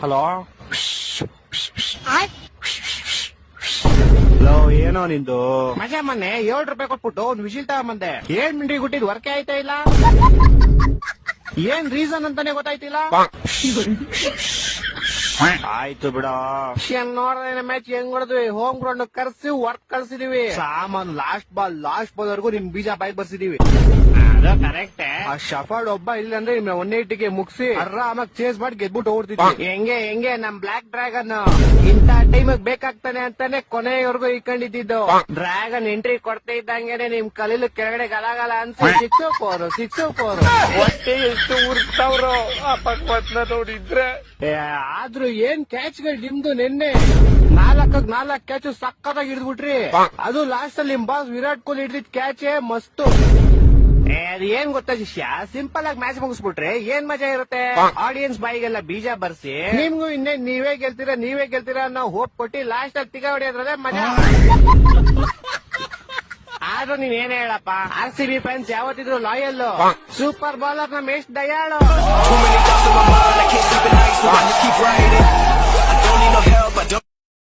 Hello hello, ಏನೋ ನಿಂದು ಮಜಾ? ಮೊನ್ನೆ 7 ರೂಪಾಯಿ ಕೊಟ್ಬಿಟ್ಟು ಒಂದು ವಿಶಿಲ್ ತಗೊಂಬಂದೆ. 7 ಮಿನಿಟ್ ಗುಟ್ಟಿದ್ ವರ್ಕೇ ಆಯ್ತಾ ಇಲ್ಲ. ಏನ್ ರೀಸನ್ ಅಂತಾನೆ ಗೊತ್ತಾಯ್ತಿಲ್ಲ. ಆಯ್ತು ಬಿಡ. ನೋಡ್ದೆ ಮ್ಯಾಚ್ ಹೆಂಗ್ ಹೊಡೆದ್ವಿ. ಹೋಮ್ ಗ್ರೌಂಡ್ ಕರ್ಸಿ ವರ್ಕ್ ಕಳ್ಸಿದೀವಿ. ಸಾಮಾನು ಲಾಸ್ಟ್ ಬಾಲ್ ವರ್ಗು ನಿಮ್ ಬೀಜ ಬಾಯ್ ಬರ್ಸಿದೀವಿ. ಅದು ಕರೆಕ್ಟ್. ಆ ಶಫರ್ಡ್ ಒಬ್ಬ ಇಲ್ಲ ಅಂದ್ರೆ 180ಗೆ ಮುಗಿಸಿ ಆರಾಮಾಗಿ ಚೇಸ್ ಮಾಡಿ ಗೆದ್ಬಿಟ್ಟು ಓಡ್ತಿದ್ವಿ. ಹೆಂಗೆ ನಮ್ ಬ್ಲಾಕ್ ಡ್ರ್ಯಾಗನ್ ಇಂತ ಟೈಮ್ ಬೇಕಾಗ್ತಾನೆ ಅಂತಾನೆ ಕೊನೆಯವರೆಗೂ ಇಟ್ಕೊಂಡಿದ್ದು. ಡ್ರ್ಯಾಗನ್ ಎಂಟ್ರಿ ಕೊಡ್ತಾ ಇದ್ದಂಗೆನೆ ನಿಮ್ ಕಲೀಲು ಕೆಳಗಡೆ ಗಲಾಗಲ ಅನ್ಸಿ 6-4 ಹೊಟ್ಟೆ ಎಷ್ಟು ಉರ್ಸ್ತಾವ್ರು ಆ ಪಕ್ವತ್ನ ನೋಡಿದ್ರೆ. ಆದ್ರೂ ಏನ್ ಕ್ಯಾಚ್ಗಳು ನಿಮ್ದು. ನಿನ್ನೆ 4 ಕ್ಯಾಚ್ ಸಕ್ಕತ್ತಾಗಿ ಹಿಡಿದ್ಬಿಟ್ರಿ. ಅದು ಲಾಸ್ಟ್ ಅಲ್ಲಿ ನಿಮ್ ಬಾಸ್ ವಿರಾಟ್ ಕೊಹ್ಲಿ ಹಿಡಿದಿದ್ ಕ್ಯಾಚ್ ಮಸ್ತು. ಅದ್ ಏನ್ ಗೊತ್ತಾ ಶಿಷ್ಯ, ಸಿಂಪಲ್ ಆಗಿ ಮ್ಯಾಚ್ ಮುಗಿಸ್ಬಿಟ್ರೆ ಏನ್ ಮಜಾ ಇರುತ್ತೆ. ಆಡಿಯನ್ಸ್ ಬಾಯಿಗೆಲ್ಲ ಬೀಜ ಬರ್ಸಿ ನಿಮ್ಗೂ ಇನ್ನೇನ್ ನೀವೇ ಗೆಲ್ತೀರಾ ನಾವು ಹೋಪ್ ಕೊಟ್ಟಿ ಲಾಸ್ಟ್ ಅಲ್ಲಿ ತಿಗ ಹೊಡಿಯೋದ್ರಲ್ಲೇ ಮಜಾ. ಆದ್ರೂ ನೀವ್ ಏನೇ ಹೇಳಪ್ಪ, RCB ಫ್ಯಾನ್ಸ್ ಯಾವತ್ತಿದ್ರು ಲಾಯಲ್. ಸೂಪರ್ ಬೌಲರ್ ನಮ್ ಎಷ್ಟು ದಯಾಳು.